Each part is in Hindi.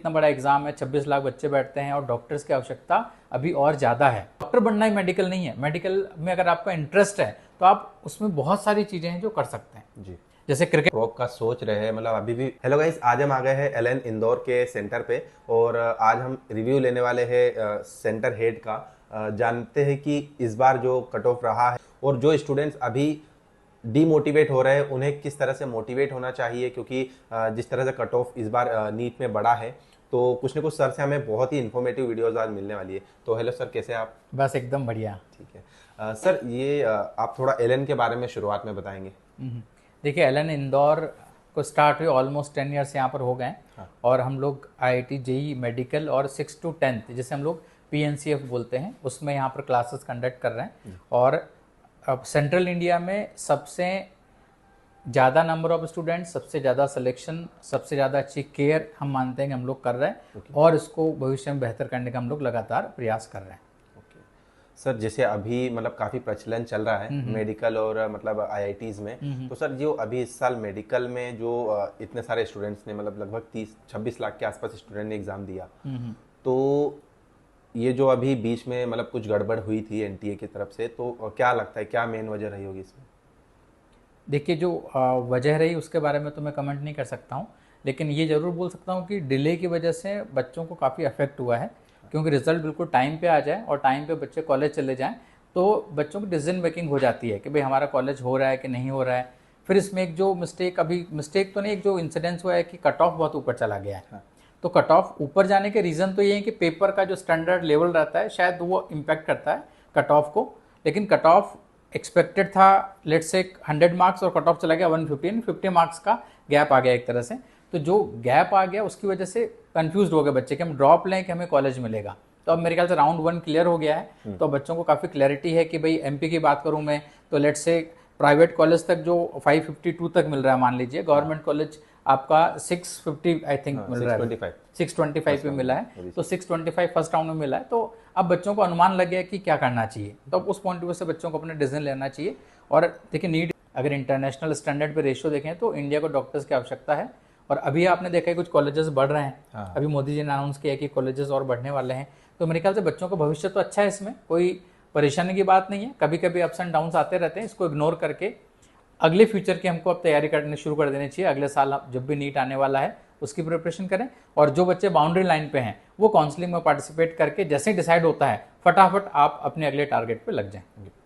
इतना बड़ा एग्जाम है, 26 लाख बच्चे बैठते हैं और डॉक्टर्स की आवश्यकता अभी और ज़्यादा है। डॉक्टर बनना ही मेडिकल नहीं है, मेडिकल में अगर आपका इंटरेस्ट है तो आप उसमें बहुत सारी चीज़ें हैं जो कर सकते हैं। जी, जैसे क्रिकेट ड्रॉप का सोच रहे हैं, मतलब अभी भी। हेलो गाइस, आज हम आ गए हैं एलएन इंदौर के सेंटर पे और आज हम रिव्यू लेने वाले हैं सेंटर हेड का। जानते हैं कि इस बार जो कट ऑफ रहा है और जो स्टूडेंट्स अभी डीमोटिवेट हो रहे हैं उन्हें किस तरह से मोटिवेट होना चाहिए, क्योंकि जिस तरह से कट ऑफ इस बार नीट में बढ़ा है तो कुछ न कुछ सर से हमें बहुत ही इन्फॉर्मेटिव वीडियोस आज मिलने वाली है। तो हेलो सर, कैसे हैं आप? बस एकदम बढ़िया। ठीक है सर, ये आप थोड़ा एलएन के बारे में शुरुआत में बताएंगे। देखिए, एलन इंदौर को स्टार्ट हुए ऑलमोस्ट 10 ईयर्स यहाँ पर हो गए हैं। हाँ। और हम लोग IIT जेई मेडिकल और 6 to 10 जिसे हम लोग PNCF बोलते हैं उसमें यहाँ पर क्लासेस कंडक्ट कर रहे हैं। और अब सेंट्रल इंडिया में सबसे ज़्यादा नंबर ऑफ स्टूडेंट्स, सबसे ज़्यादा सिलेक्शन, सबसे ज़्यादा अच्छी केयर हम मानते हैं कि हम लोग कर रहे हैं। और इसको भविष्य में बेहतर करने का हम लोग लगातार प्रयास कर रहे हैं। सर, जैसे अभी मतलब काफ़ी प्रचलन चल रहा है मेडिकल और मतलब IITs में, तो सर जो अभी इस साल मेडिकल में जो इतने सारे स्टूडेंट्स ने, मतलब लगभग 30-26 लाख के आसपास स्टूडेंट ने एग्ज़ाम दिया, तो ये जो अभी बीच में मतलब कुछ गड़बड़ हुई थी NTA की तरफ से, तो क्या लगता है क्या मेन वजह रही होगी इसमें? देखिए, जो वजह रही उसके बारे में तो मैं कमेंट नहीं कर सकता हूँ, लेकिन ये ज़रूर बोल सकता हूँ कि डिले की वजह से बच्चों को काफ़ी अफेक्ट हुआ है। क्योंकि रिजल्ट बिल्कुल टाइम पे आ जाए और टाइम पे बच्चे कॉलेज चले जाएं तो बच्चों की डिसीजन मेकिंग हो जाती है कि भाई हमारा कॉलेज हो रहा है कि नहीं हो रहा है। फिर इसमें एक जो मिस्टेक तो नहीं, एक जो इंसिडेंस हुआ है कि कट ऑफ बहुत ऊपर चला गया है। तो कट ऑफ ऊपर जाने के रीज़न तो ये है कि पेपर का जो स्टैंडर्ड लेवल रहता है शायद वो इम्पैक्ट करता है कट ऑफ को। लेकिन कट ऑफ एक्सपेक्टेड था लेट्स से 100 मार्क्स और कट ऑफ चला गया 150, 50 मार्क्स का गैप आ गया एक तरह से। तो जो गैप आ गया उसकी वजह से कंफ्यूज हो गए बच्चे कि हम ड्रॉप लें कि हमें कॉलेज मिलेगा। तो अब मेरे ख्याल से राउंड 1 क्लियर हो गया है। तो बच्चों को काफ़ी क्लैरिटी है कि भाई MP की बात करूं मैं तो लेट्स से प्राइवेट कॉलेज तक जो 552 तक मिल रहा है मान लीजिए, गवर्नमेंट कॉलेज आपका 650 आई थिंक मिल रहा है, 625 पे मिला है। तो 625 फर्स्ट राउंड में मिला है। तो अब बच्चों को अनुमान लग गया कि क्या करना चाहिए। तो अब उस पॉइंट ऑफ व्यू से बच्चों को अपना डिसीजन लेना चाहिए। और देखिए, नीड अगर इंटरनेशनल स्टैंडर्ड पे रेशियो देखें तो इंडिया को डॉक्टर्स की आवश्यकता है। और अभी आपने देखा है कुछ कॉलेजेस बढ़ रहे हैं। अभी मोदी जी ने अनाउंस किया कि कॉलेजेस और बढ़ने वाले हैं। तो मेरे ख्याल से बच्चों का भविष्य तो अच्छा है, इसमें कोई परेशानी की बात नहीं है। कभी कभी अप्स एंड डाउन्स आते रहते हैं, इसको इग्नोर करके अगले फ्यूचर की हमको अब तैयारी करनी शुरू कर देनी चाहिए। अगले साल जब भी नीट आने वाला है उसकी प्रिपरेशन करें। और जो बच्चे बाउंड्री लाइन पे हैं वो काउंसलिंग में पार्टिसिपेट करके जैसे ही डिसाइड होता है फटाफट आप अपने अगले टारगेट पे लग जाएं।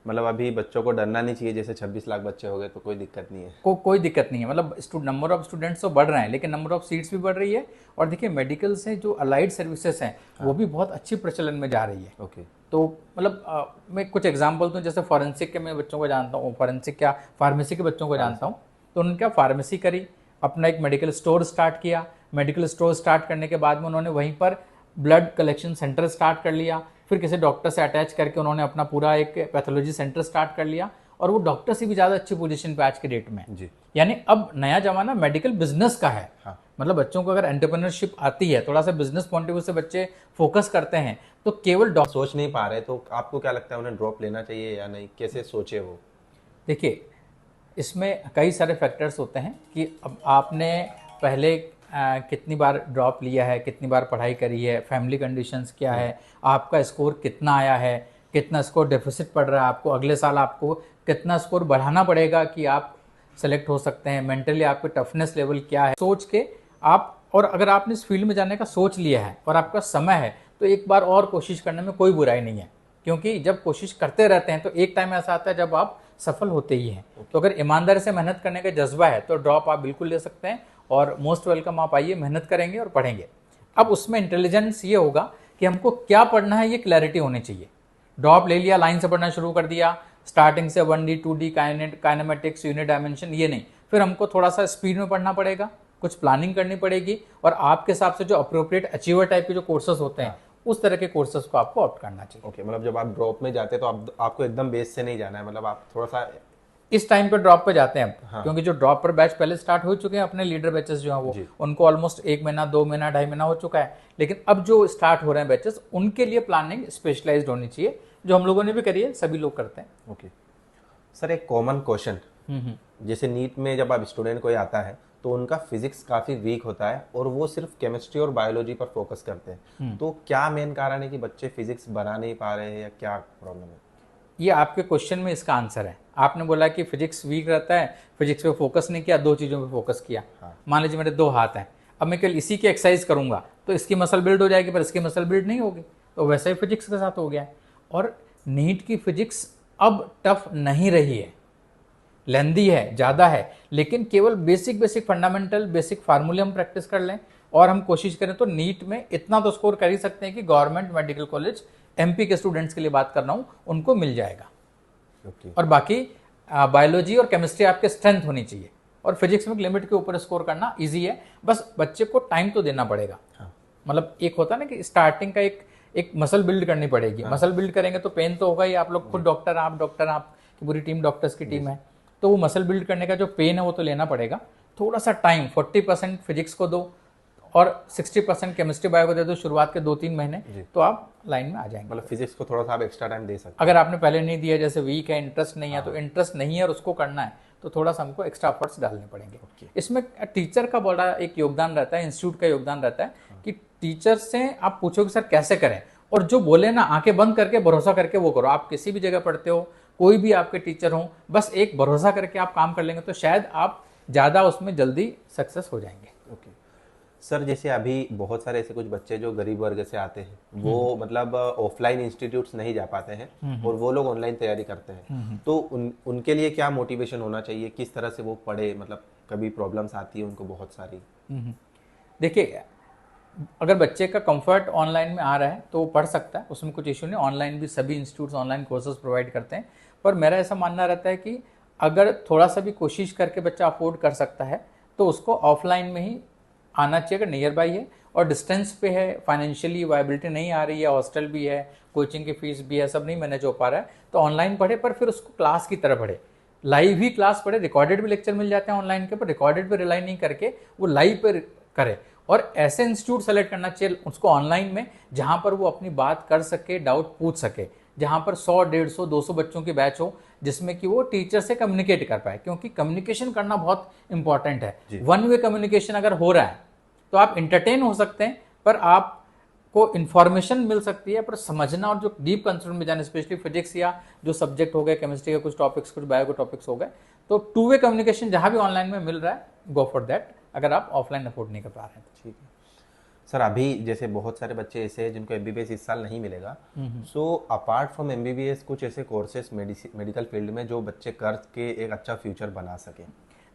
मतलब अभी बच्चों को डरना नहीं चाहिए, जैसे 26 लाख बच्चे हो गए तो कोई दिक्कत नहीं है। कोई दिक्कत नहीं है। मतलब नंबर ऑफ स्टूडेंट्स तो बढ़ रहे हैं लेकिन नंबर ऑफ सीट्स भी बढ़ रही है। और देखिए, मेडिकल से जो अलाइड सर्विसेज हैं वो भी बहुत अच्छी प्रचलन में जा रही है। ओके। तो मतलब मैं कुछ एग्जांपल दूं, जैसे फॉरेंसिक के मैं बच्चों को जानता हूँ, फॉरेंसिक क्या फार्मेसी के बच्चों को जानता हूँ। तो उन्होंने क्या फार्मेसी करी, अपना एक मेडिकल स्टोर स्टार्ट किया। मेडिकल स्टोर स्टार्ट करने के बाद में उन्होंने वहीं पर ब्लड कलेक्शन सेंटर स्टार्ट कर लिया। फिर किसी डॉक्टर से अटैच करके उन्होंने अपना पूरा एक पैथोलॉजी सेंटर स्टार्ट कर लिया। और वो डॉक्टर से भी ज़्यादा अच्छी पोजीशन पे आज के डेट में जी। यानी अब नया जमाना मेडिकल बिजनेस का है। मतलब बच्चों को अगर एंटरप्रेन्योरशिप आती है, थोड़ा सा बिजनेस पॉइंट ऑफ व्यू से बच्चे फोकस करते हैं तो केवल सोच नहीं पा रहे, तो आपको क्या लगता है उन्हें ड्रॉप लेना चाहिए या नहीं, कैसे सोचे वो? देखिए, इसमें कई सारे फैक्टर्स होते हैं कि अब आपने पहले कितनी बार ड्रॉप लिया है, कितनी बार पढ़ाई करी है, फैमिली कंडीशंस क्या है, आपका स्कोर कितना आया है, कितना स्कोर डेफिसिट पड़ रहा है आपको, अगले साल आपको कितना स्कोर बढ़ाना पड़ेगा कि आप सेलेक्ट हो सकते हैं, मेंटली आपके टफनेस लेवल क्या है, सोच के आप। और अगर आपने इस फील्ड में जाने का सोच लिया है और आपका समय है तो एक बार और कोशिश करने में कोई बुराई नहीं है। क्योंकि जब कोशिश करते रहते हैं तो एक टाइम ऐसा आता है जब आप सफल होते ही हैं। तो अगर ईमानदारी से मेहनत करने का जज्बा है तो ड्रॉप आप बिल्कुल ले सकते हैं। और मोस्ट वेलकम, आप आइए, मेहनत करेंगे और पढ़ेंगे। अब उसमें इंटेलिजेंस ये होगा कि हमको क्या पढ़ना है, ये क्लैरिटी होनी चाहिए। ड्रॉप ले लिया, लाइन से पढ़ना शुरू कर दिया, स्टार्टिंग से 1D 2D kinematics, unit dimension, ये नहीं। फिर हमको थोड़ा सा स्पीड में पढ़ना पड़ेगा, कुछ प्लानिंग करनी पड़ेगी। और आपके हिसाब से जो अप्रोप्रिएट अचीवर टाइप के जो कोर्सेज होते हैं उस तरह के कोर्सेज को आपको ऑप्ट करना चाहिए। ओके, मतलब जब आप ड्रॉप में जाते हैं तो आपको एकदम बेस से नहीं जाना है, मतलब आप थोड़ा सा इस टाइम पे ड्रॉप पे जाते हैं अब। क्योंकि जो ड्रॉप पर बैच पहले स्टार्ट हो चुके हैं, अपने लीडर बैचेस जो हैं वो उनको ऑलमोस्ट 1 महीना, 2 महीना, 2.5 महीना हो चुका है। लेकिन अब जो स्टार्ट हो रहे हैं बैचेस, उनके लिए प्लानिंग स्पेशलाइज्ड होनी चाहिए, जो हम लोगों ने भी करी है, सभी लोग करते हैं। ओके सर, एक कॉमन क्वेश्चन, जैसे नीट में जब आप स्टूडेंट कोई आता है तो उनका फिजिक्स काफ़ी वीक होता है और वो सिर्फ केमिस्ट्री और बायोलॉजी पर फोकस करते हैं। तो क्या मेन कारण है कि बच्चे फिजिक्स बना नहीं पा रहे हैं या क्या प्रॉब्लम है? ये आपके क्वेश्चन में इसका आंसर है। आपने बोला कि फिजिक्स वीक रहता है, फिजिक्स पे फोकस नहीं किया, दो चीज़ों पे फोकस किया। मान लीजिए मेरे दो हाथ हैं, अब मैं केवल इसी की एक्सरसाइज करूंगा तो इसकी मसल बिल्ड हो जाएगी पर इसकी मसल बिल्ड नहीं होगी। तो वैसा ही फिजिक्स के साथ हो गया है। और नीट की फिजिक्स अब टफ नहीं रही है, लेंदी है, ज़्यादा है, लेकिन केवल बेसिक बेसिक फंडामेंटल बेसिक फार्मूले हम प्रैक्टिस कर लें और हम कोशिश करें तो नीट में इतना तो स्कोर कर ही सकते हैं कि गवर्नमेंट मेडिकल कॉलेज एमपी के स्टूडेंट्स के लिए बात कर रहा हूँ, उनको मिल जाएगा। और बाकी बायोलॉजी और केमिस्ट्री आपके स्ट्रेंथ होनी चाहिए और फिजिक्स में लिमिट के ऊपर स्कोर करना इजी है, बस बच्चे को टाइम तो देना पड़ेगा। मतलब एक होता है ना कि स्टार्टिंग का एक मसल बिल्ड करनी पड़ेगी। मसल बिल्ड करेंगे तो पेन तो होगा ही, आप लोग खुद डॉक्टर, आपकी पूरी टीम डॉक्टर्स की टीम है, तो वो मसल बिल्ड करने का जो पेन है वो तो लेना पड़ेगा। थोड़ा सा टाइम 40% फिजिक्स को दो और 60% केमिस्ट्री बायो को दे दो शुरुआत के 2-3 महीने, तो आप लाइन में आ जाएंगे। मतलब फिजिक्स को थोड़ा सा आप एक्स्ट्रा टाइम दे सकते हैं। अगर आपने पहले नहीं दिया, जैसे वीक है, इंटरेस्ट नहीं है, तो इंटरेस्ट नहीं है और उसको करना है तो थोड़ा सा हमको एक्स्ट्रा एफर्ट्स डालने पड़ेंगे। इसमें टीचर का बड़ा एक योगदान रहता है, इंस्टीट्यूट का योगदान रहता है कि टीचर से आप पूछो कि सर कैसे करें, और जो बोले ना आंखें बंद करके भरोसा करके वो करो। आप किसी भी जगह पढ़ते हो, कोई भी आपके टीचर हो, बस एक भरोसा करके आप काम कर लेंगे तो शायद आप ज़्यादा उसमें जल्दी सक्सेस हो जाएंगे। ओके सर, जैसे अभी बहुत सारे ऐसे कुछ बच्चे जो गरीब वर्ग से आते हैं, वो मतलब ऑफलाइन इंस्टीट्यूट्स नहीं जा पाते हैं और वो लोग ऑनलाइन तैयारी करते हैं, तो उनके लिए क्या मोटिवेशन होना चाहिए, किस तरह से वो पढ़े? मतलब कभी प्रॉब्लम्स आती है उनको बहुत सारी। देखिए, अगर बच्चे का कंफर्ट ऑनलाइन में आ रहा है तो वो पढ़ सकता है, उसमें कुछ इशू नहीं। ऑनलाइन भी सभी इंस्टीट्यूट्स ऑनलाइन कोर्सेज प्रोवाइड करते हैं, पर मेरा ऐसा मानना रहता है कि अगर थोड़ा सा भी कोशिश करके बच्चा अफोर्ड कर सकता है तो उसको ऑफलाइन में ही आना चाहिए। अगर नियर बाई है और डिस्टेंस पे है, फाइनेंशियली वायबिलिटी नहीं आ रही है, हॉस्टल भी है, कोचिंग की फीस भी है, सब नहीं मैनेज हो पा रहा है, तो ऑनलाइन पढ़े, पर फिर उसको क्लास की तरह पढ़े, लाइव ही क्लास पढ़े। रिकॉर्डेड भी लेक्चर मिल जाते हैं ऑनलाइन के, पर रिकॉर्डेड पे रिलाई नहीं करके वो लाइव पे करे। और ऐसे इंस्टीट्यूट सेलेक्ट करना चाहिए उसको ऑनलाइन में जहां पर वो अपनी बात कर सके, डाउट पूछ सके, जहां पर 100, 150, 200 बच्चों की बैच हो, जिसमें कि वो टीचर से कम्युनिकेट कर पाए, क्योंकि कम्युनिकेशन करना बहुत इंपॉर्टेंट है। वन वे कम्युनिकेशन अगर हो रहा है तो आप इंटरटेन हो सकते हैं, पर आपको इन्फॉर्मेशन मिल सकती है, पर समझना और जो डीप कंसेप्ट में जाने, स्पेशली फिजिक्स या जो सब्जेक्ट हो गए, केमिस्ट्री के कुछ टॉपिक्स, कुछ बायो के टॉपिक्स हो गए, तो टू वे कम्युनिकेशन जहां भी ऑनलाइन में मिल रहा है, गो फॉर दैट, अगर आप ऑफलाइन अफोर्ड नहीं कर पा रहे हैं तो। ठीक है सर, अभी जैसे बहुत सारे बच्चे ऐसे हैं जिनको एमबीबीएस इस साल नहीं मिलेगा, सो अपार्ट फ्रॉम एमबीबीएस कुछ ऐसे कोर्सेज मेडिकल फील्ड में जो बच्चे करके एक अच्छा फ्यूचर बना सकें?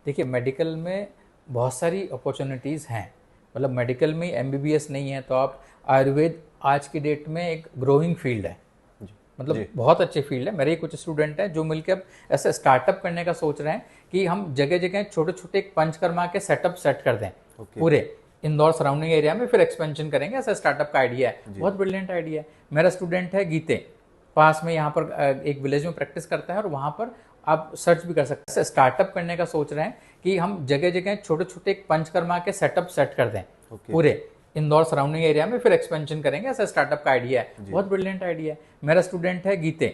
देखिए, मेडिकल में बहुत सारी अपॉर्चुनिटीज़ हैं। मतलब मेडिकल में एमबीबीएस नहीं है तो आप आयुर्वेद आज की डेट में एक ग्रोइंग फील्ड है, मतलब बहुत अच्छी फील्ड है। मेरे कुछ स्टूडेंट हैं जो मिलकर अब ऐसा स्टार्टअप करने का सोच रहे हैं कि हम जगह जगह छोटे छोटे एक पंचकर्मा के सेटअप सेट कर दें पूरे इंदौर सराउंडिंग एरिया में, फिर एक्सपेंशन करेंगे। ऐसा स्टार्टअप का आइडिया है, बहुत ब्रिलियंट आइडिया है। मेरा स्टूडेंट है गीते, पास में यहाँ पर एक विलेज में प्रैक्टिस करता है और वहाँ पर आप सर्च भी कर सकते हैं। स्टार्टअप करने का सोच रहे हैं कि हम जगह जगह छोटे छोटे एक पंचकर्मा के सेटअप सेट कर दें पूरे इंदौर सराउंडिंग एरिया में, फिर एक्सपेंशन करेंगे। ऐसा स्टार्टअप का आइडिया है, बहुत ब्रिलियंट आइडिया है। मेरा स्टूडेंट है गीते,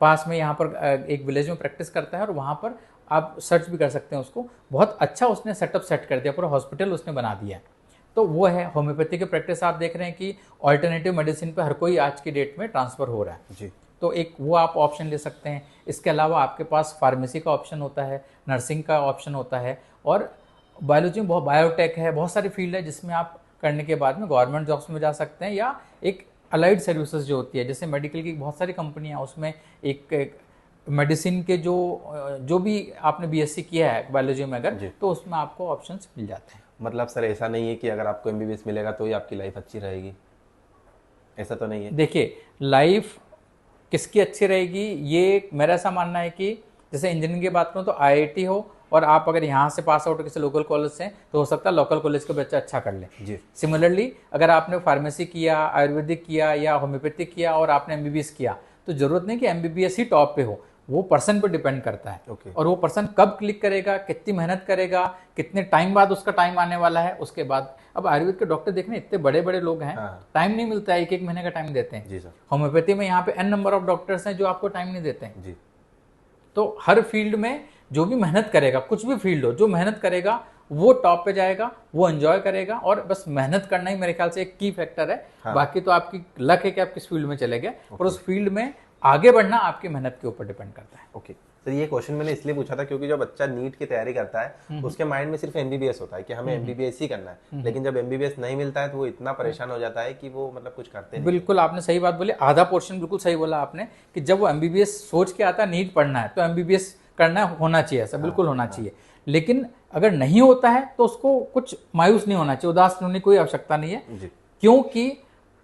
पास में यहाँ पर एक विलेज में प्रैक्टिस करता है और वहाँ पर आप सर्च भी कर सकते हैं उसको। बहुत अच्छा उसने सेटअप सेट कर दिया, पूरा हॉस्पिटल उसने बना दिया है। तो वो है होम्योपैथी की प्रैक्टिस। आप देख रहे हैं कि ऑल्टरनेटिव मेडिसिन पे हर कोई आज की डेट में ट्रांसफ़र हो रहा है जी, तो एक वो आप ऑप्शन ले सकते हैं। इसके अलावा आपके पास फार्मेसी का ऑप्शन होता है, नर्सिंग का ऑप्शन होता है, और बायोलॉजी में बहुत, बायोटेक है, बहुत सारी फील्ड है जिसमें आप करने के बाद में गवर्नमेंट जॉब्स में जा सकते हैं, या एक अलाइड सर्विसेज जो होती है, जैसे मेडिकल की बहुत सारी कंपनियां, उसमें एक मेडिसिन के जो भी आपने बीएससी किया है बायोलॉजी में अगर, तो उसमें आपको ऑप्शंस मिल जाते हैं। मतलब सर ऐसा नहीं है कि अगर आपको एमबीबीएस मिलेगा तो ही आपकी लाइफ अच्छी रहेगी, ऐसा तो नहीं है? देखिए, लाइफ किसकी अच्छी रहेगी, ये मेरा ऐसा मानना है कि जैसे इंजीनियरिंग की बात करूँ तो आईआईटी हो और आप अगर यहाँ से पास आउट किसी लोकल कॉलेज से, तो हो सकता है लोकल कॉलेज का बच्चा अच्छा कर ले जी। सिमिलरली अगर आपने फार्मेसी किया, आयुर्वेदिक किया या होम्योपैथिक किया और आपने एमबीबीएस किया, तो जरूरत नहीं कि एमबीबीएस ही टॉप पे हो, वो पर्सन पर डिपेंड करता है। और वो पर्सन कब क्लिक करेगा, कितनी मेहनत करेगा, कितने टाइम बाद उसका टाइम आने वाला है, उसके बाद। अब आयुर्वेद के डॉक्टर देखने इतने बड़े बड़े लोग हैं, टाइम नहीं मिलता है, एक महीने का टाइम देते हैं जी सर। होम्योपैथी में यहाँ पे n नंबर ऑफ डॉक्टर्स हैं जो आपको टाइम नहीं देते हैं जी। तो हर फील्ड में जो भी मेहनत करेगा, कुछ भी फील्ड हो, जो मेहनत करेगा वो टॉप पे जाएगा, वो एंजॉय करेगा। और बस मेहनत करना ही मेरे ख्याल से एक की फैक्टर है। हाँ। बाकी तो आपकी लक है कि आप किस फील्ड में चले गए, और उस फील्ड में आगे बढ़ना आपकी मेहनत के ऊपर डिपेंड करता है। ओके सर, ये क्वेश्चन मैंने इसलिए पूछा था क्योंकि जब बच्चा नीट की तैयारी करता है उसके माइंड में सिर्फ एमबीबीएस होता है कि हमें एमबीबीएस ही करना है, लेकिन जब एमबीबीएस नहीं मिलता है तो वो इतना परेशान हो जाता है कि वो मतलब कुछ करते नहीं। बिल्कुल आपने सही बात बोली, आधा पोर्शन बिल्कुल सही बोला आपने कि जब वो एमबीबीएस सोच के आता है नीट पढ़ना है तो एमबीबीएस करना होना चाहिए, ऐसा बिल्कुल होना चाहिए। लेकिन अगर नहीं होता है तो उसको कुछ मायूस नहीं होना चाहिए, उदास होने की कोई आवश्यकता नहीं है। जी। क्योंकि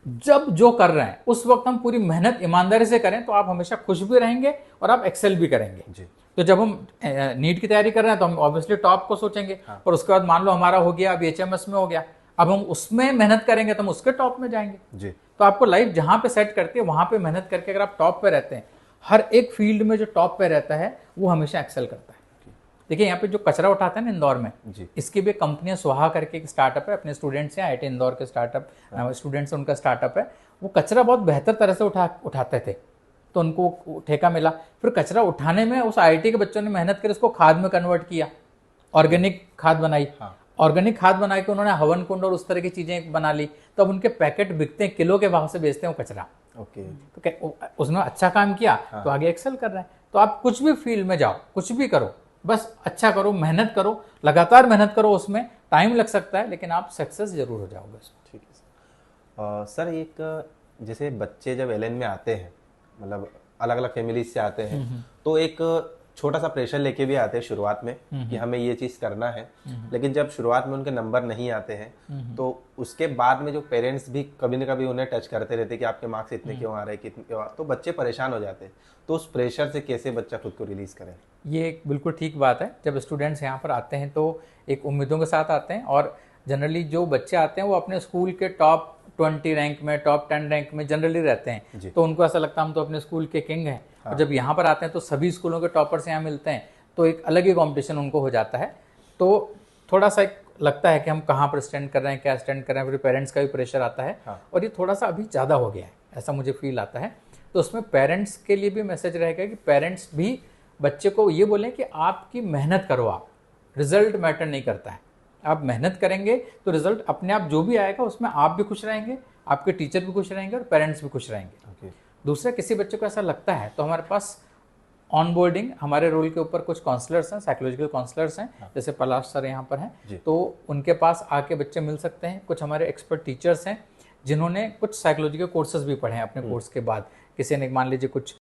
जब जो कर रहे हैं उस वक्त हम पूरी मेहनत ईमानदारी से करें तो आप हमेशा खुश भी रहेंगे और आप एक्सेल भी करेंगे। जी। तो जब हम नीट की तैयारी कर रहे हैं तो हम ऑब्वियसली टॉप को सोचेंगे। हाँ। और उसके बाद मान लो हमारा हो गया, अब एचएमएस में हो गया, अब हम उसमें मेहनत करेंगे तो हम उसके टॉप में जाएंगे। जी। तो आपको लाइफ जहां पे सेट करती है वहां पे मेहनत करके अगर आप टॉप पे रहते हैं, हर एक फील्ड में जो टॉप पे रहता है वो हमेशा एक्सेल करता है। देखिए यहाँ पे जो कचरा उठाते हैं ना इंदौर में, इसकी भी कंपनियां स्वाहा करके एक स्टार्टअप है, अपने स्टूडेंट्स हैं, आईआईटी इंदौर के स्टार्टअप स्टूडेंट्स उनका स्टार्टअप है। वो कचरा बहुत बेहतर तरह से उठाते थे, तो उनको ठेका मिला। फिर कचरा उठाने में उस आईआईटी के बच्चों ने मेहनत कर उसको खाद में कन्वर्ट किया, ऑर्गेनिक खाद बनाई। ऑर्गेनिक खाद बना के उन्होंने हवन कुंड और उस तरह की चीजें बना ली। तब उनके पैकेट बिकते हैं, किलो के भाव से बेचते हैं वो कचरा। तो उसने अच्छा काम किया तो आगे एक्सेल कर रहे हैं। तो आप कुछ भी फील्ड में जाओ, कुछ भी करो, बस अच्छा करो, मेहनत करो, लगातार मेहनत करो। उसमें टाइम लग सकता है लेकिन आप सक्सेस जरूर हो जाओगे। ठीक है सर, एक जैसे बच्चे जब एलएन में आते हैं, मतलब अलग अलग फैमिलीज से आते हैं, तो एक छोटा सा प्रेशर लेके भी आते हैं शुरुआत में कि हमें ये चीज करना है। लेकिन जब शुरुआत में उनके नंबर नहीं आते हैं तो उसके बाद में जो पेरेंट्स भी कभी ना कभी उन्हें टच करते रहते हैं कि आपके मार्क्स इतने क्यों आ रहे हैं, कितने क्यों तो बच्चे परेशान हो जाते हैं। तो उस प्रेशर से कैसे बच्चा खुद को रिलीज करे? ये एक बिल्कुल ठीक बात है। जब स्टूडेंट्स यहाँ पर आते हैं तो एक उम्मीदों के साथ आते हैं, और जनरली जो बच्चे आते हैं वो अपने स्कूल के टॉप 20 रैंक में, टॉप 10 रैंक में जनरली रहते हैं। तो उनको ऐसा लगता है हम तो अपने स्कूल के किंग हैं। हाँ। और जब यहाँ पर आते हैं तो सभी स्कूलों के टॉपर्स यहाँ मिलते हैं, तो एक अलग ही कॉम्पिटिशन उनको हो जाता है। तो थोड़ा सा लगता है कि हम कहाँ पर स्टैंड कर रहे हैं, क्या स्टैंड कर रहे हैं, फिर पेरेंट्स का भी प्रेशर आता है। हाँ। और ये थोड़ा सा अभी ज़्यादा हो गया है, ऐसा मुझे फील आता है। तो उसमें पेरेंट्स के लिए भी मैसेज रहेगा कि पेरेंट्स भी बच्चे को ये बोलें कि आपकी मेहनत करो, आप रिजल्ट मैटर नहीं करता है। आप मेहनत करेंगे तो रिजल्ट अपने आप जो भी आएगा उसमें आप भी खुश रहेंगे, आपके टीचर भी खुश रहेंगे और पेरेंट्स भी खुश रहेंगे। दूसरा, किसी बच्चे को ऐसा लगता है तो हमारे पास ऑन बोर्डिंग, हमारे रोल के ऊपर कुछ काउंसलर्स हैं, साइकोलॉजिकल काउंसलर्स हैं। हाँ। जैसे पलाश सर यहाँ पर हैं, तो उनके पास आके बच्चे मिल सकते हैं। कुछ हमारे एक्सपर्ट टीचर्स हैं जिन्होंने कुछ साइकोलॉजिकल कोर्सेज भी पढ़े हैं अपने कोर्स के बाद। किसी ने मान लीजिए कुछ